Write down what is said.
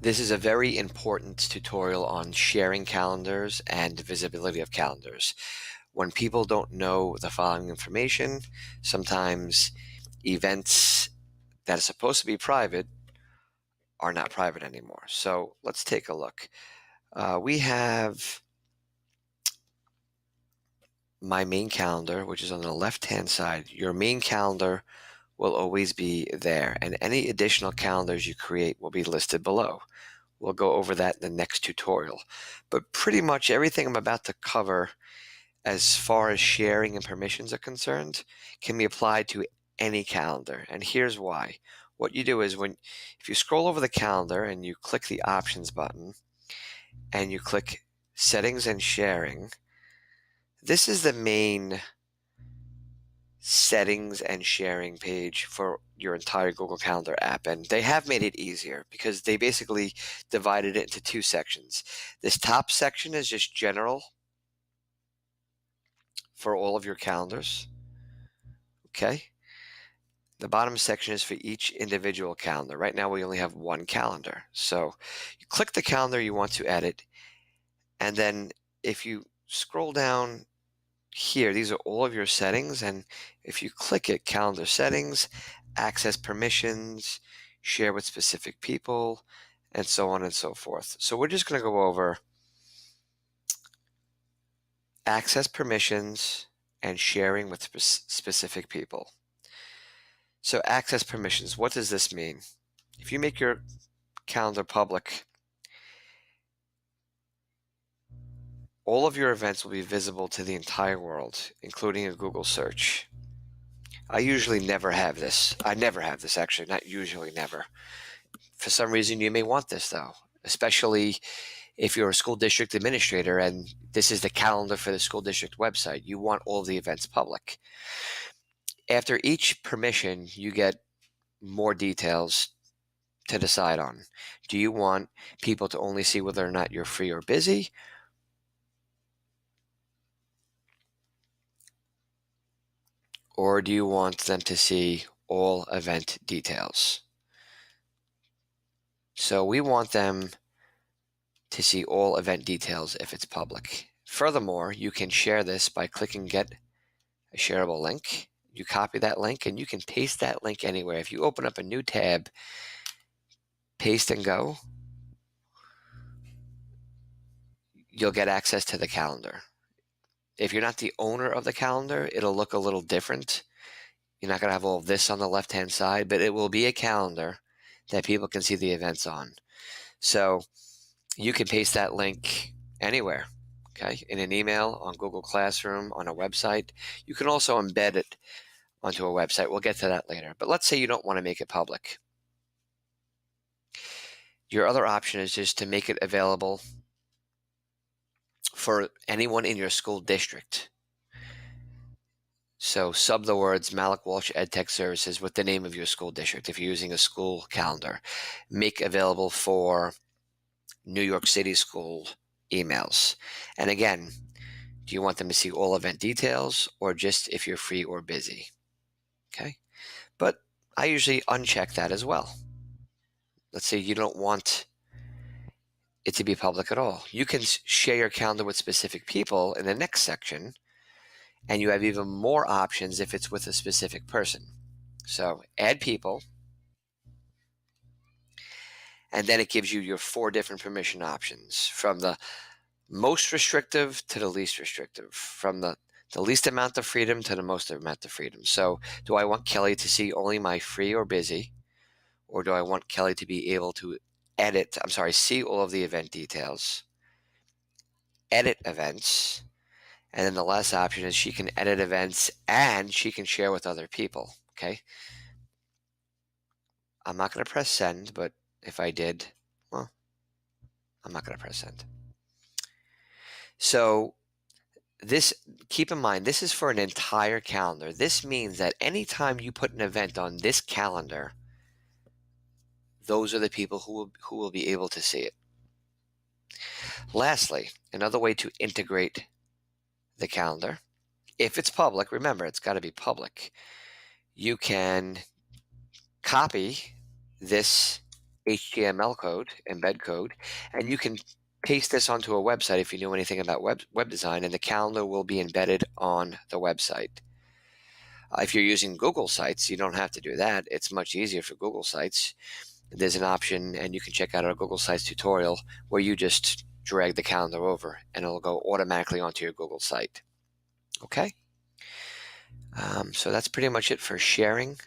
This is a very important tutorial on sharing calendars and visibility of calendars. When people don't know the following information, sometimes events that are supposed to be private are not private anymore. So let's take a look. We have my main calendar, which is on the left-hand side. Your main calendar will always be there, and any additional calendars you create will be listed below. We'll go over that in the next tutorial. But pretty much everything I'm about to cover as far as sharing and permissions are concerned can be applied to any calendar. And here's why. What you do is if you scroll over the calendar and you click the options button and you click settings and sharing, this is the main settings and sharing page for your entire Google Calendar app. And they have made it easier because they basically divided it into two sections. This top section is just general for all of your calendars. Okay. The bottom section is for each individual calendar. Right now, we only have one calendar. So you click the calendar you want to edit. And then if you scroll down here, these are all of your settings. And if you click it, calendar settings, access permissions, share with specific people, and so on and so forth. So we're just going to go over access permissions and sharing with specific people. So access permissions, what does this mean? If you make your calendar public, all of your events will be visible to the entire world, including a Google search. I usually never have this. I never have this, actually, not usually, never. For some reason, you may want this, though, especially if you're a school district administrator and this is the calendar for the school district website. You want all of the events public. After each permission, you get more details to decide on. Do you want people to only see whether or not you're free or busy? Or do you want them to see all event details? So we want them to see all event details if it's public. Furthermore, you can share this by clicking Get a Shareable Link. You copy that link and you can paste that link anywhere. If you open up a new tab, paste and go, you'll get access to the calendar. If you're not the owner of the calendar, it'll look a little different. You're not going to have all of this on the left-hand side, but it will be a calendar that people can see the events on. So you can paste that link anywhere, okay, in an email, on Google Classroom, on a website. You can also embed it onto a website. We'll get to that later. But let's say you don't want to make it public. Your other option is just to make it available for anyone in your school district. So sub the words Malik Walsh EdTech Services with the name of your school district if you're using a school calendar. Make available for New York City school emails. And again, do you want them to see all event details or just if you're free or busy? Okay. But I usually uncheck that as well. Let's say you don't want it to be public at all. You can share your calendar with specific people in the next section, and you have even more options if it's with a specific person. So add people, and then it gives you your 4 different permission options from the most restrictive to the least restrictive, from the least amount of freedom to the most amount of freedom. So do I want Kelly to see only my free or busy, or do I want Kelly to be able to see all of the event details, edit events, and then the last option is she can edit events and she can share with other people, okay? I'm not going to press send, but if I did, well, I'm not going to press send. So keep in mind, this is for an entire calendar. This means that anytime you put an event on this calendar, those are the people who will be able to see it. Lastly, another way to integrate the calendar, if it's public, remember, it's got to be public. You can copy this HTML code, embed code, and you can paste this onto a website if you know anything about web design, and the calendar will be embedded on the website. If you're using Google Sites, you don't have to do that. It's much easier for Google Sites. There's an option, and you can check out our Google Sites tutorial where you just drag the calendar over and it'll go automatically onto your Google site. Okay? So that's pretty much it for sharing